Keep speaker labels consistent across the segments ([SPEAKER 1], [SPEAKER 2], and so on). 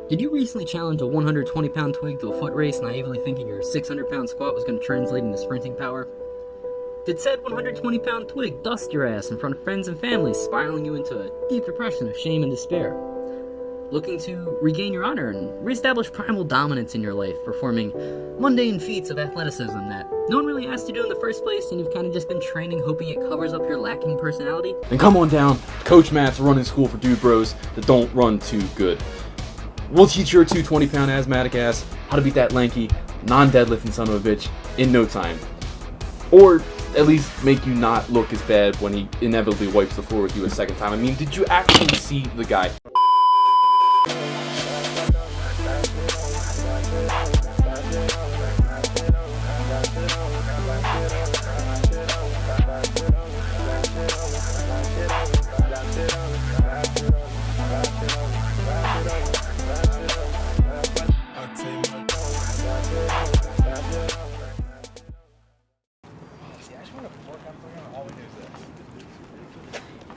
[SPEAKER 1] Did you recently challenge a 120-pound twig to a foot race, naively thinking your 600-pound squat was going to translate into sprinting power? Did said 120-pound twig dust your ass in front of friends and family, spiraling you into a deep depression of shame and despair? Looking to regain your honor and reestablish primal dominance in your life, performing mundane feats of athleticism that no one really asked you to do in the first place, and you've kind of just been training hoping it covers up your lacking personality?
[SPEAKER 2] Then come on down. Coach Matt's running school for dude bros that don't run too good. We'll teach your 220-pound asthmatic ass how to beat that lanky, non-deadlifting son of a bitch in no time. Or at least make you not look as bad when he inevitably wipes the floor with you a second time. I mean, did you actually see the guy?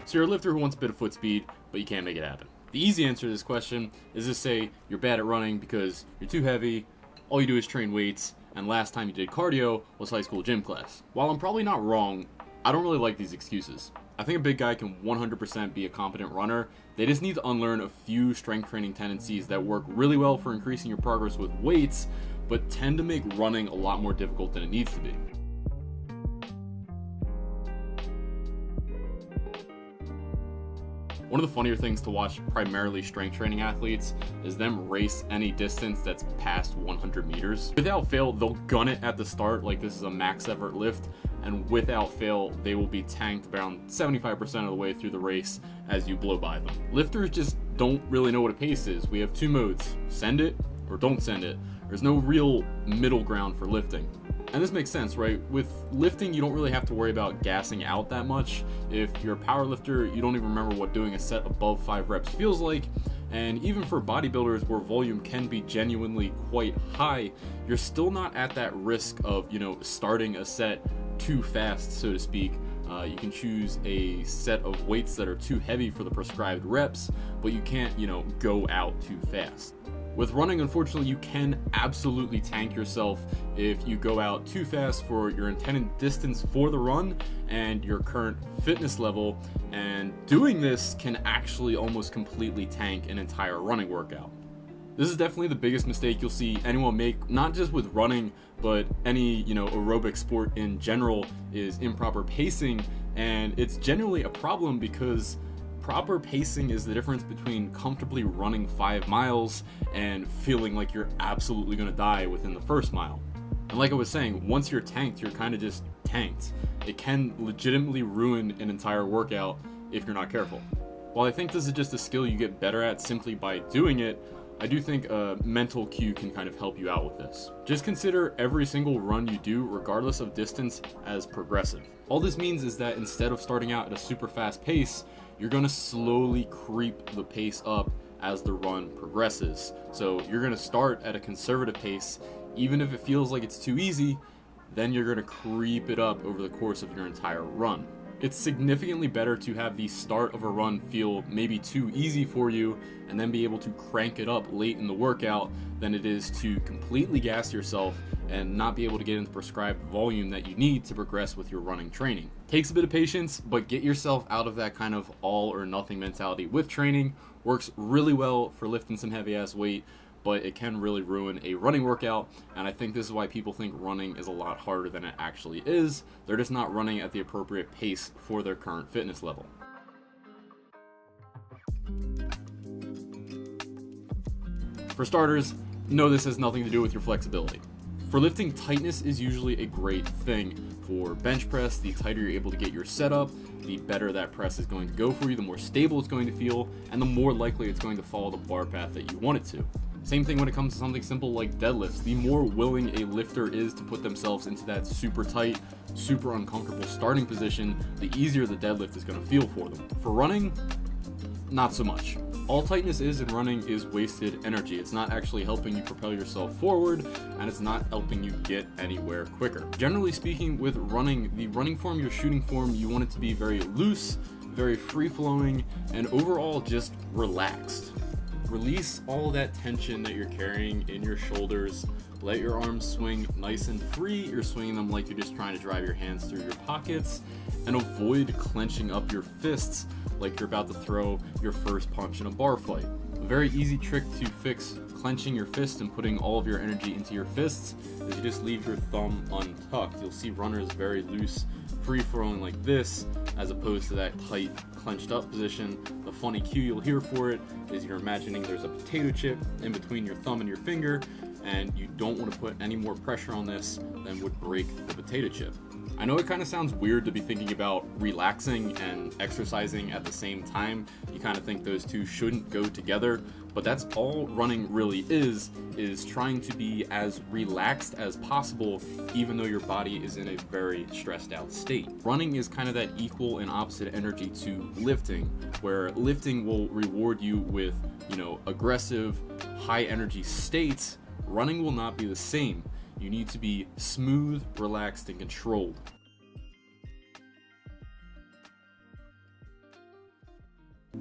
[SPEAKER 2] So you're a lifter who wants a bit of foot speed, but you can't make it happen. The easy answer to this question is to say you're bad at running because you're too heavy, all you do is train weights, and last time you did cardio was high school gym class. While I'm probably not wrong, I don't really like these excuses. I think a big guy can 100% be a competent runner. They just need to unlearn a few strength training tendencies that work really well for increasing your progress with weights, but tend to make running a lot more difficult than it needs to be. One of the funnier things to watch primarily strength training athletes is them race any distance that's past 100 meters. Without fail, they'll gun it at the start like this is a max effort lift, and without fail, they will be tanked around 75% of the way through the race as you blow by them. Lifters just don't really know what a pace is. We have two modes, send it or don't send it. There's no real middle ground for lifting. And this makes sense, right? With lifting, you don't really have to worry about gassing out that much. If you're a power lifter, you don't even remember what doing a set above 5 reps feels like. And even for bodybuilders where volume can be genuinely quite high, you're still not at that risk of, starting a set too fast, so to speak. You can choose a set of weights that are too heavy for the prescribed reps, but you can't, go out too fast. With running, unfortunately, you can absolutely tank yourself if you go out too fast for your intended distance for the run and your current fitness level, and doing this can actually almost completely tank an entire running workout. This is definitely the biggest mistake you'll see anyone make, not just with running, but any, aerobic sport in general, is improper pacing, and it's generally a problem because proper pacing is the difference between comfortably running 5 miles and feeling like you're absolutely going to die within the first mile. And like I was saying, once you're tanked, you're kind of just tanked. It can legitimately ruin an entire workout if you're not careful. While I think this is just a skill you get better at simply by doing it, I do think a mental cue can kind of help you out with this. Just consider every single run you do, regardless of distance, as progressive. All this means is that instead of starting out at a super fast pace, you're going to slowly creep the pace up as the run progresses. So you're going to start at a conservative pace, even if it feels like it's too easy, then you're going to creep it up over the course of your entire run. It's significantly better to have the start of a run feel maybe too easy for you and then be able to crank it up late in the workout than it is to completely gas yourself and not be able to get into the prescribed volume that you need to progress with your running training. Takes a bit of patience, but get yourself out of that kind of all or nothing mentality with training. Works really well for lifting some heavy ass weight, but it can really ruin a running workout, and I think this is why people think running is a lot harder than it actually is. They're just not running at the appropriate pace for their current fitness level. For starters, know this has nothing to do with your flexibility. For lifting, tightness is usually a great thing. For bench press, the tighter you're able to get your setup, the better that press is going to go for you, the more stable it's going to feel, and the more likely it's going to follow the bar path that you want it to. Same thing when it comes to something simple like deadlifts. The more willing a lifter is to put themselves into that super tight, super uncomfortable starting position, the easier the deadlift is going to feel for them. For running, not so much. All tightness is in running is wasted energy. It's not actually helping you propel yourself forward, and it's not helping you get anywhere quicker. Generally speaking, with running, the running form, your shooting form, you want it to be very loose, very free-flowing, and overall just relaxed. Release all that tension that you're carrying in your shoulders. Let your arms swing nice and free. You're swinging them like you're just trying to drive your hands through your pockets, and avoid clenching up your fists like you're about to throw your first punch in a bar fight. A very easy trick to fix clenching your fist and putting all of your energy into your fists is you just leave your thumb untucked. You'll see runners very loose, free flowing like this, as opposed to that tight, clenched up position. The funny cue you'll hear for it is you're imagining there's a potato chip in between your thumb and your finger, and you don't want to put any more pressure on this than would break the potato chip. I know it kind of sounds weird to be thinking about relaxing and exercising at the same time. You kind of think those two shouldn't go together, but that's all running really is trying to be as relaxed as possible, even though your body is in a very stressed out state. Running is kind of that equal and opposite energy to lifting, where lifting will reward you with, aggressive, high energy states. Running will not be the same. You need to be smooth, relaxed, and controlled.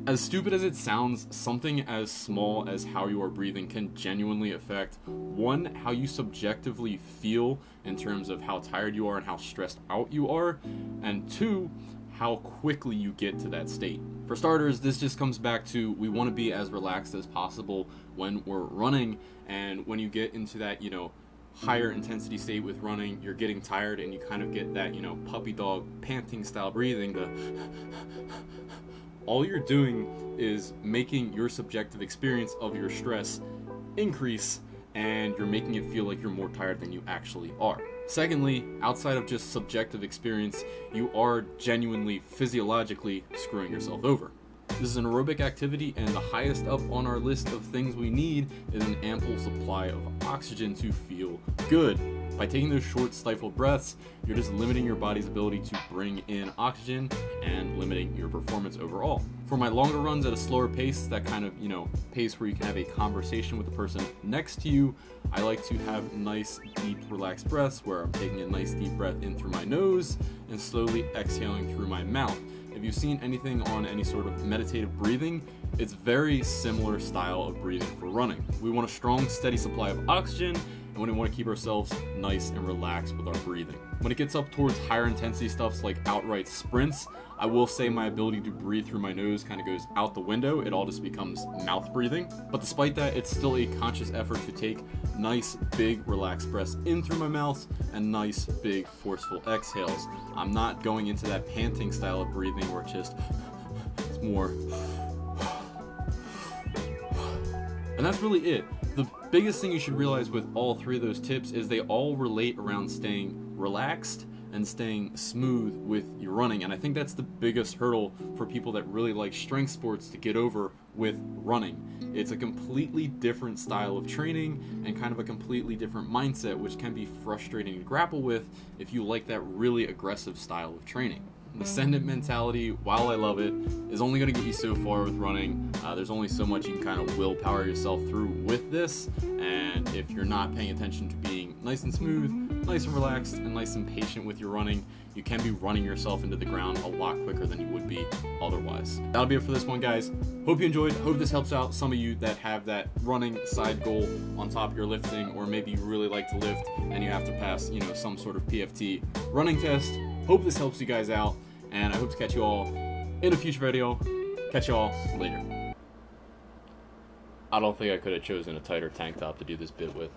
[SPEAKER 2] As stupid as it sounds, something as small as how you are breathing can genuinely affect, one, how you subjectively feel in terms of how tired you are and how stressed out you are, and two, how quickly you get to that state. For starters, this just comes back to we want to be as relaxed as possible when we're running, and when you get into that, higher intensity state with running, you're getting tired and you kind of get that, puppy dog panting style breathing. All you're doing is making your subjective experience of your stress increase, and you're making it feel like you're more tired than you actually are. Secondly, outside of just subjective experience, you are genuinely physiologically screwing yourself over. This is an aerobic activity, and the highest up on our list of things we need is an ample supply of oxygen to feel good. By taking those short stifled breaths, you're just limiting your body's ability to bring in oxygen and limiting your performance overall. For my longer runs at a slower pace, that kind of, pace where you can have a conversation with the person next to you, I like to have nice, deep, relaxed breaths where I'm taking a nice deep breath in through my nose and slowly exhaling through my mouth. If you've seen anything on any sort of meditative breathing, it's very similar style of breathing for running. We want a strong, steady supply of oxygen, and we want to keep ourselves nice and relaxed with our breathing. When it gets up towards higher intensity stuffs like outright sprints, I will say my ability to breathe through my nose kind of goes out the window. It all just becomes mouth breathing. But despite that, it's still a conscious effort to take nice, big, relaxed breaths in through my mouth and nice, big, forceful exhales. I'm not going into that panting style of breathing where it's more. And that's really it. The biggest thing you should realize with all three of those tips is they all relate around staying relaxed and staying smooth with your running. And I think that's the biggest hurdle for people that really like strength sports to get over with running. It's a completely different style of training and kind of a completely different mindset, which can be frustrating to grapple with if you like that really aggressive style of training. The SENDIT mentality, while I love it, is only going to get you so far with running. There's only so much you can kind of willpower yourself through with this, and if you're not paying attention to being nice and smooth, nice and relaxed, and nice and patient with your running, you can be running yourself into the ground a lot quicker than you would be otherwise. That'll be it for this one, guys. Hope you enjoyed. Hope this helps out some of you that have that running side goal on top of your lifting, or maybe you really like to lift and you have to pass, some sort of PFT running test. Hope this helps you guys out, and I hope to catch you all in a future video. Catch you all later. I don't think I could have chosen a tighter tank top to do this bit with.